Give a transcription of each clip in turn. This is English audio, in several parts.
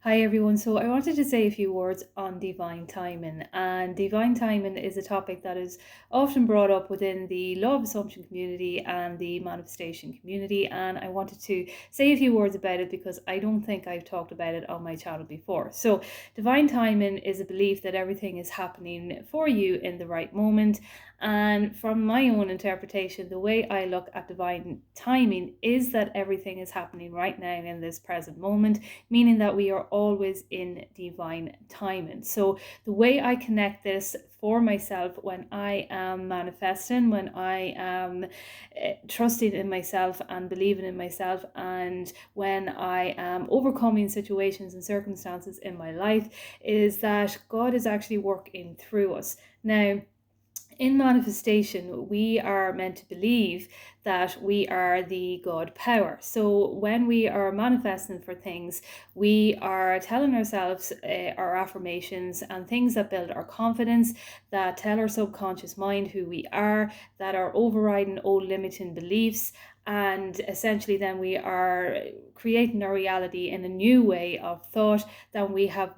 Hi everyone. So I wanted to say a few words on divine timing. And divine timing is a topic that is often brought up within the law of assumption community and the manifestation community. And I wanted to say a few words about it because I don't think I've talked about it on my channel before. So divine timing is a belief that everything is happening for you in the right moment. And from my own interpretation, the way I look at divine timing is that everything is happening right now in this present moment, meaning that we are always in divine timing. So the way I connect this for myself when I am manifesting, when I am trusting in myself and believing in myself, and when I am overcoming situations and circumstances in my life, is that God is actually working through us. Now, in manifestation, we are meant to believe that we are the God power. So when we are manifesting for things, we are telling ourselves our affirmations and things that build our confidence, that tell our subconscious mind who we are, that are overriding old limiting beliefs. And essentially, then we are creating our reality in a new way of thought than we have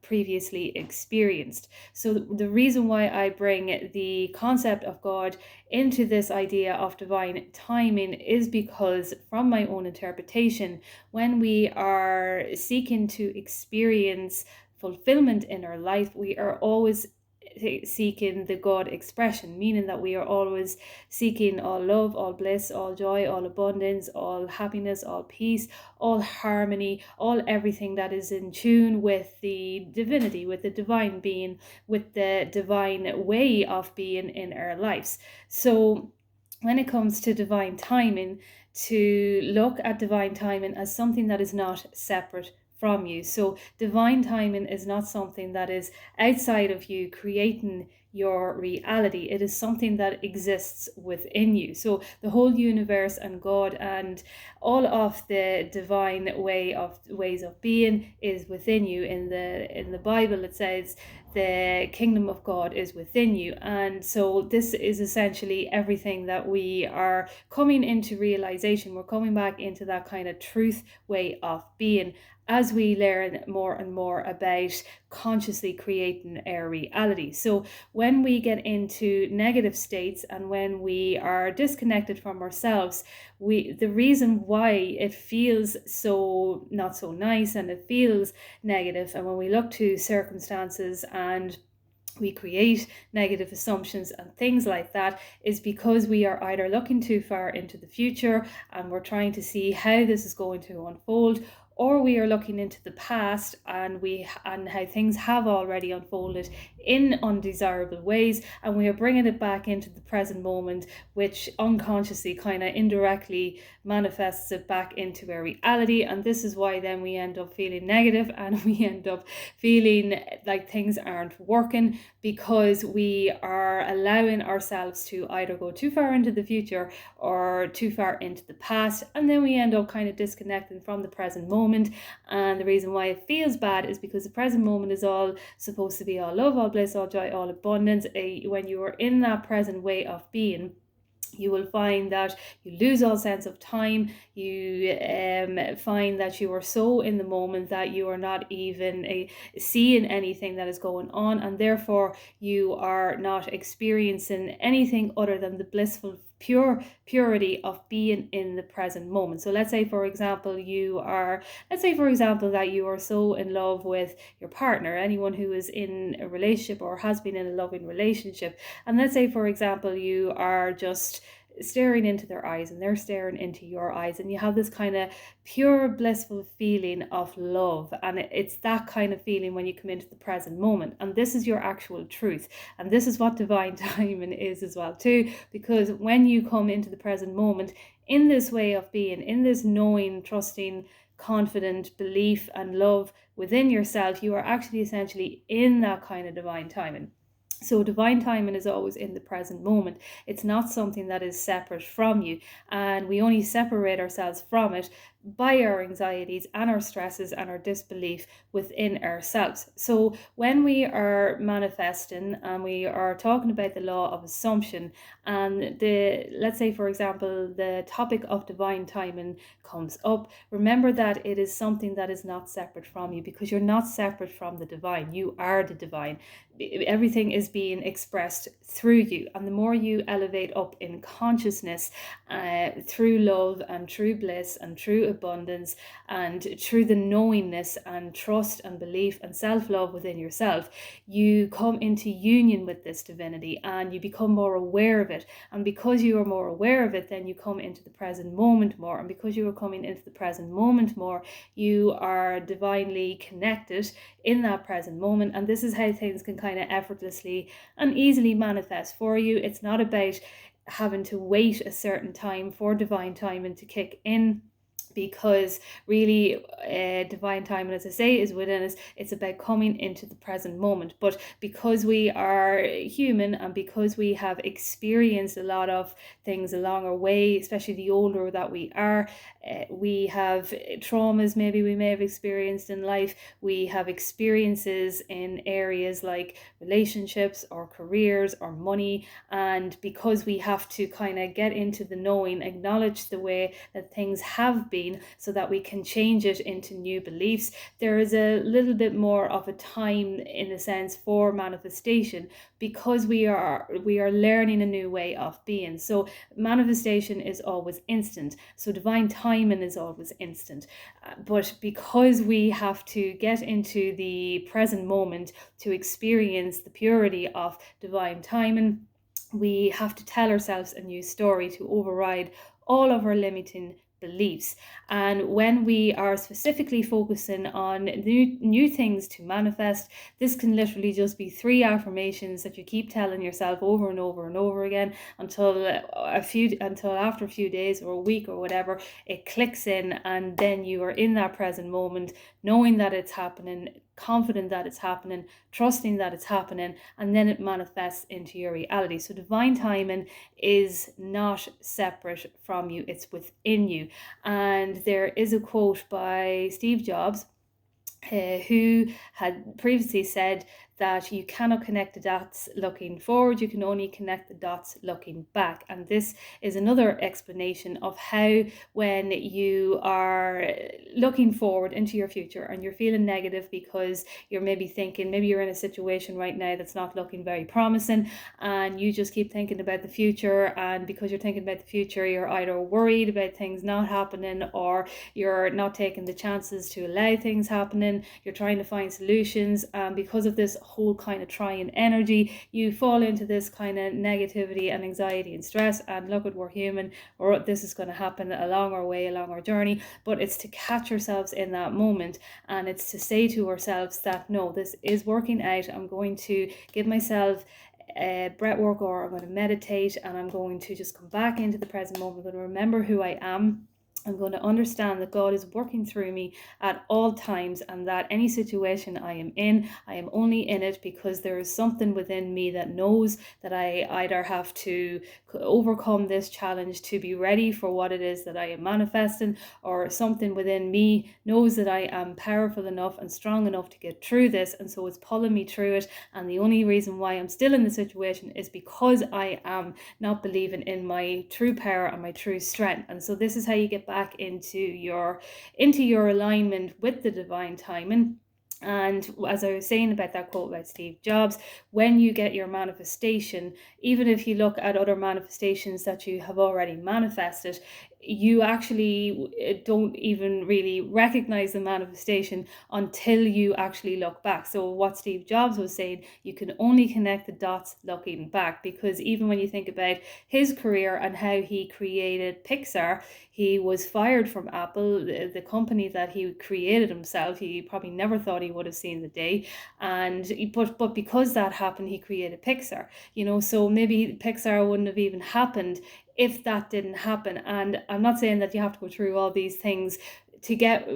previously experienced. So the reason why I bring the concept of God into this idea of divine timing is because, from my own interpretation, when we are seeking to experience fulfillment in our life, we are always seeking the God expression, meaning that we are always seeking all love, all bliss, all joy, all abundance, all happiness, all peace, all harmony, all everything that is in tune with the divinity, with the divine being, with the divine way of being in our lives. So when it comes to divine timing, to look at divine timing as something that is not separate from you. So divine timing is not something that is outside of you creating your reality. It is something that exists within you. So the whole universe and God and all of the divine ways of being is within you. In the Bible it says the kingdom of God is within you. And so this is essentially everything that we are coming into realization. We're coming back into that kind of truth way of being as we learn more and more about consciously creating our reality. So when we get into negative states and when we are disconnected from ourselves, the reason why it feels so not so nice and it feels negative, and when we look to circumstances and we create negative assumptions and things like that, is because we are either looking too far into the future and we're trying to see how this is going to unfold, or we are looking into the past and how things have already unfolded in undesirable ways, and we are bringing it back into the present moment, which unconsciously kind of indirectly manifests it back into our reality. And this is why then we end up feeling negative and we end up feeling like things aren't working, because we are allowing ourselves to either go too far into the future or too far into the past, and then we end up kind of disconnecting from the present moment. And the reason why it feels bad is because the present moment is all supposed to be all love, all bliss, all joy, all abundance. When you are in that present way of being, you will find that you lose all sense of time. You find that you are so in the moment that you are not even seeing anything that is going on, and therefore you are not experiencing anything other than the blissful purity of being in the present moment. So let's say for example that you are so in love with your partner, anyone who is in a relationship or has been in a loving relationship, and let's say for example you are just staring into their eyes and they're staring into your eyes, and you have this kind of pure blissful feeling of love, and it's that kind of feeling when you come into the present moment, and this is your actual truth. And this is what divine timing is as well too, because when you come into the present moment in this way of being, in this knowing, trusting, confident belief and love within yourself, you are actually essentially in that kind of divine timing. So divine timing is always in the present moment. It's not something that is separate from you, and we only separate ourselves from it by our anxieties and our stresses and our disbelief within ourselves. So when we are manifesting and we are talking about the law of assumption, and let's say for example the topic of divine timing comes up, remember that it is something that is not separate from you, because you're not separate from the divine. You are the divine. Everything is being expressed through you, and the more you elevate up in consciousness, through love and true bliss and true abundance and through the knowingness and trust and belief and self-love within yourself, you come into union with this divinity and you become more aware of it. And because you are more aware of it, then you come into the present moment more, and because you are coming into the present moment more, you are divinely connected in that present moment. And this is how things can kind of effortlessly and easily manifest for you. It's not about having to wait a certain time for divine timing to kick in, because really divine timing, as I say, is within us. It's about coming into the present moment. But because we are human and because we have experienced a lot of things along our way, especially the older that we are, we have traumas maybe we may have experienced in life. We have experiences in areas like relationships or careers or money, and because we have to kind of get into the knowing, acknowledge the way that things have been, so that we can change it into new beliefs, there is a little bit more of a time in a sense for manifestation, because we are learning a new way of being. So manifestation is always instant, so divine timing is always instant, but because we have to get into the present moment to experience the purity of divine timing, we have to tell ourselves a new story to override all of our limiting beliefs. And when we are specifically focusing on new things to manifest, this can literally just be 3 affirmations that you keep telling yourself over and over and over again until after a few days or a week or whatever, it clicks in, and then you are in that present moment, knowing that it's happening, confident that it's happening, trusting that it's happening, and then it manifests into your reality. So divine timing is not separate from you, it's within you. And there is a quote by Steve Jobs, who had previously said that you cannot connect the dots looking forward, you can only connect the dots looking back. And this is another explanation of how, when you are looking forward into your future and you're feeling negative because you're maybe thinking, maybe you're in a situation right now that's not looking very promising, and you just keep thinking about the future, and because you're thinking about the future, you're either worried about things not happening, or you're not taking the chances to allow things happening, you're trying to find solutions, and because of this whole kind of trying energy, you fall into this kind of negativity and anxiety and stress. And look, at we're human, or this is going to happen along our way, along our journey, but it's to catch ourselves in that moment, and it's to say to ourselves that no, this is working out. I'm going to give myself breath work, or I'm going to meditate, and I'm going to just come back into the present moment. I'm going to remember who I am. I'm going to understand that God is working through me at all times, and that any situation I am in, I am only in it because there is something within me that knows that I either have to overcome this challenge to be ready for what it is that I am manifesting, or something within me knows that I am powerful enough and strong enough to get through this, and so it's pulling me through it. And the only reason why I'm still in the situation is because I am not believing in my true power and my true strength. And so this is how you get back into your alignment with the divine timing. And as I was saying about that quote about Steve Jobs, when you get your manifestation, even if you look at other manifestations that you have already manifested, you actually don't even really recognize the manifestation until you actually look back. So what Steve Jobs was saying, you can only connect the dots looking back, because even when you think about his career and how he created Pixar, he was fired from Apple, the company that he created himself. He probably never thought he would have seen the day, but because that happened, he created Pixar. So maybe Pixar wouldn't have even happened if that didn't happen. And I'm not saying that you have to go through all these things to get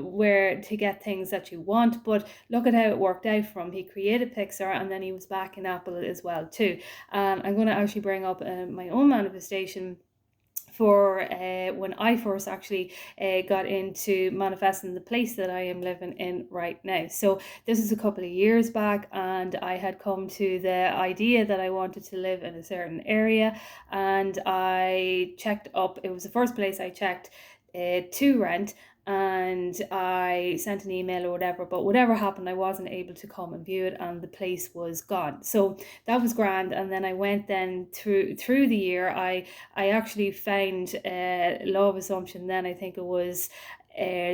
things that you want, but look at how it worked out for him. He created Pixar, and then he was back in Apple as well too. I'm going to actually bring up my own manifestation for when I first actually got into manifesting the place that I am living in right now. So this is a couple of years back, and I had come to the idea that I wanted to live in a certain area, and I checked up. It was the first place I checked to rent, and I sent an email or whatever, but whatever happened, I wasn't able to come and view it, and the place was gone. So that was grand. And then I went then through the year. I actually found law of assumption. Then I think it was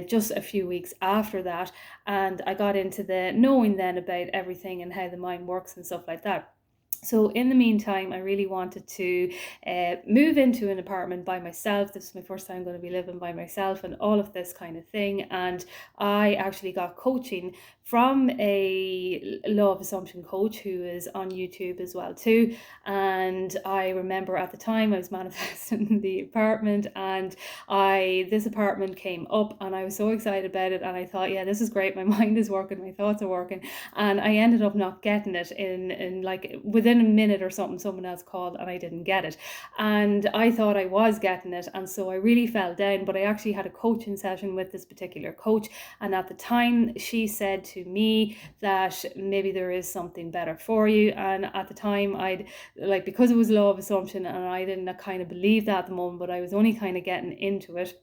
just a few weeks after that, and I got into the knowing then about everything and how the mind works and stuff like that. So in the meantime, I really wanted to move into an apartment by myself. This is my first time going to be living by myself and all of this kind of thing. And I actually got coaching from a law of assumption coach who is on YouTube as well too. And I remember at the time I was manifesting the apartment, and this apartment came up, and I was so excited about it, and I thought, yeah, this is great. My mind is working, my thoughts are working. And I ended up not getting it in like within a minute or something. Someone else called and I didn't get it, and I thought I was getting it, and so I really fell down. But I actually had a coaching session with this particular coach, and at the time she said to me that maybe there is something better for you. And at the time, I'd like, because it was law of assumption and I didn't kind of believe that at the moment, but I was only kind of getting into it,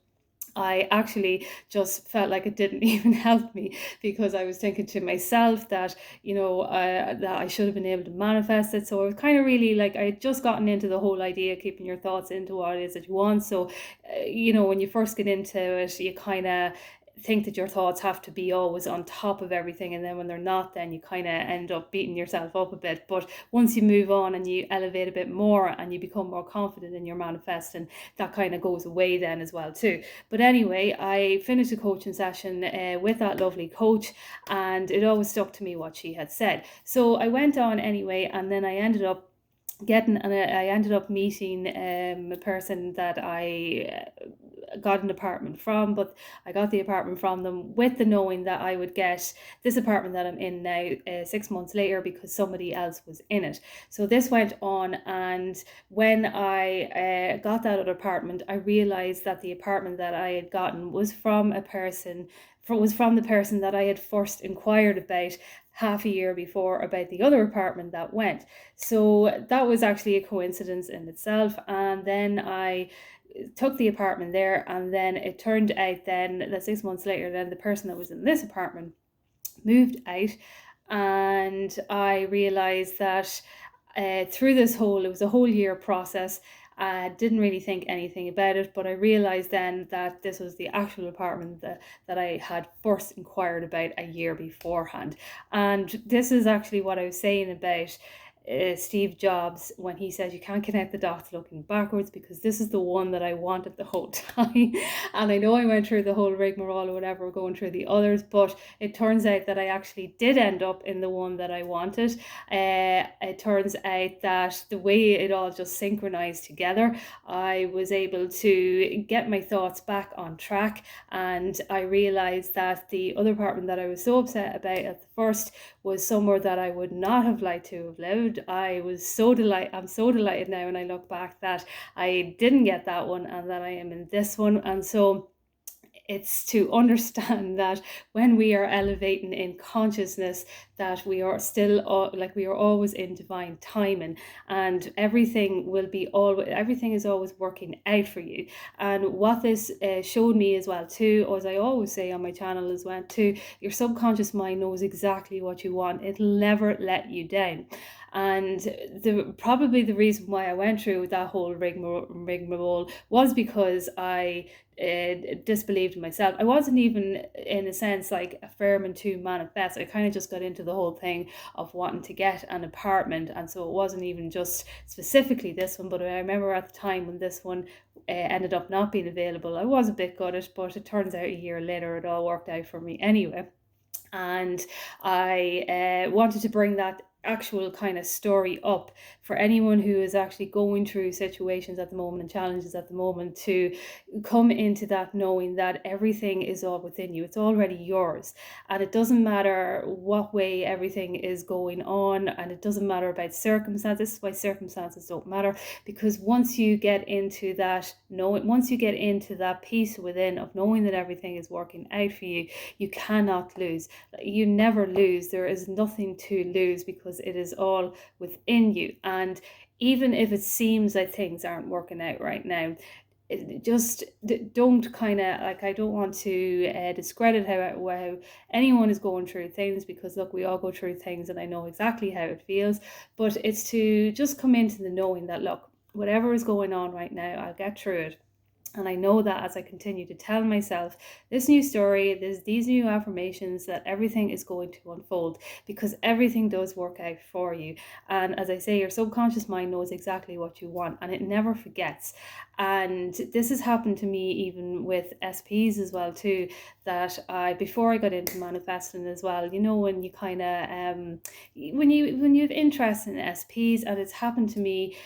I actually just felt like it didn't even help me, because I was thinking to myself that, that I should have been able to manifest it. So I was kind of really like, I had just gotten into the whole idea of keeping your thoughts into what it is that you want. So, when you first get into it, you kind of think that your thoughts have to be always on top of everything, and then when they're not, then you kind of end up beating yourself up a bit. But once you move on and you elevate a bit more and you become more confident in your manifesting, that kind of goes away then as well too. But anyway, I finished a coaching session with that lovely coach, and it always stuck to me what she had said. So I went on anyway, and then I ended up meeting a person that I got an apartment from, but I got the apartment from them with the knowing that I would get this apartment that I'm in now 6 months later, because somebody else was in it. So this went on, and when I got that other apartment, I realized that the apartment that I had gotten was from the person that I had first inquired about half a year before about the other apartment that went. So that was actually a coincidence in itself. And then I took the apartment there, and then it turned out then that 6 months later, then the person that was in this apartment moved out, and I realized that through it was a whole year process. I didn't really think anything about it, but I realized then that this was the actual apartment that I had first inquired about a year beforehand. And this is actually what I was saying about Steve Jobs when he says you can't connect the dots looking backwards, because this is the one that I wanted the whole time. And I know I went through the whole rigmarole or whatever going through the others, but it turns out that I actually did end up in the one that I wanted. It turns out that the way it all just synchronized together, I was able to get my thoughts back on track, and I realized that the other apartment that I was so upset about at the first was somewhere that I would not have liked to have lived. I'm so delighted now when I look back that I didn't get that one and that I am in this one. And so it's to understand that when we are elevating in consciousness, that we are still we are always in divine timing, and everything is always working out for you. And what this showed me as well too, as I always say on my channel as well too, your subconscious mind knows exactly what you want. It'll never let you down. And probably the reason why I went through that whole rigmarole was because I disbelieved in myself. I wasn't even, in a sense, like affirming to manifest. I kind of just got into the whole thing of wanting to get an apartment, and so it wasn't even just specifically this one. But I remember at the time when this one ended up not being available, I was a bit gutted, but it turns out a year later it all worked out for me anyway. And I wanted to bring that actual kind of story up for anyone who is actually going through situations at the moment and challenges at the moment, to come into that knowing that everything is all within you. It's already yours, and it doesn't matter what way everything is going on, and it doesn't matter about circumstances. This is why circumstances don't matter, because once you get into that once you get into that peace within of knowing that everything is working out for you, you cannot lose. You never lose. There is nothing to lose, because it is all within you. And even if it seems like things aren't working out right now, just don't kind of, like, I don't want to discredit how anyone is going through things, because look, we all go through things, and I know exactly how it feels. But it's to just come into the knowing that, look, whatever is going on right now, I'll get through it. And I know that as I continue to tell myself this new story, these new affirmations, that everything is going to unfold, because everything does work out for you. And as I say, your subconscious mind knows exactly what you want, and it never forgets. And this has happened to me even with SPs as well too, that before I got into manifesting as well, you know, when you kind of when you have interest in SPs, and it's happened to me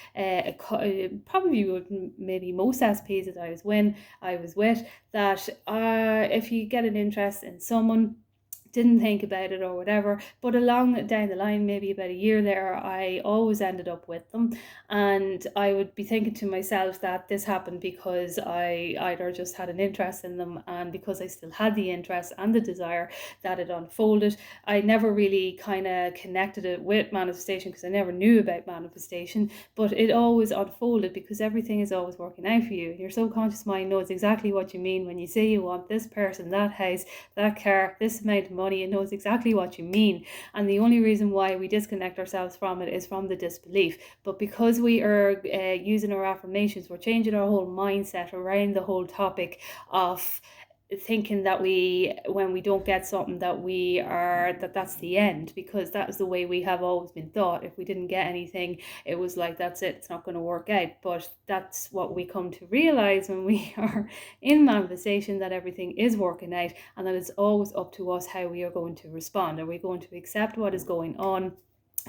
probably with maybe most SPs that I was with, that if you get an interest in someone, didn't think about it or whatever, but along down the line, maybe about a year there, I always ended up with them. And I would be thinking to myself that this happened because I either just had an interest in them, and because I still had the interest and the desire, that it unfolded. I never really kind of connected it with manifestation, because I never knew about manifestation, but it always unfolded, because everything is always working out for you. Your subconscious mind knows exactly what you mean when you say you want this person, that house, that car, this amount of money. It knows exactly what you mean. And the only reason why we disconnect ourselves from it is from the disbelief. But because we are using our affirmations, we're changing our whole mindset around the whole topic of thinking that when we don't get something, that's the end, because that was the way we have always been taught. If we didn't get anything, it was like, that's it, it's not going to work out. But that's what we come to realize when we are in manifestation, that everything is working out, and that it's always up to us how we are going to respond. Are we going to accept what is going on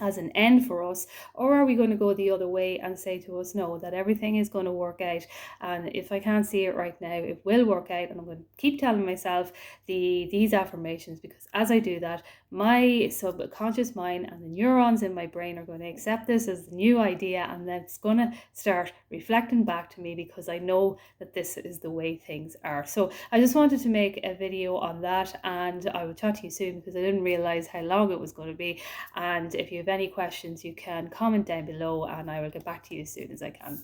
as an end for us, or are we going to go the other way and say to us, no, that everything is going to work out, and if I can't see it right now, it will work out. And I'm going to keep telling myself these affirmations, because as I do that, my subconscious mind and the neurons in my brain are going to accept this as the new idea, and then it's going to start reflecting back to me, because I know that this is the way things are. So I just wanted to make a video on that, and I will chat to you soon, because I didn't realize how long it was going to be. And if you have any questions, you can comment down below, and I will get back to you as soon as I can.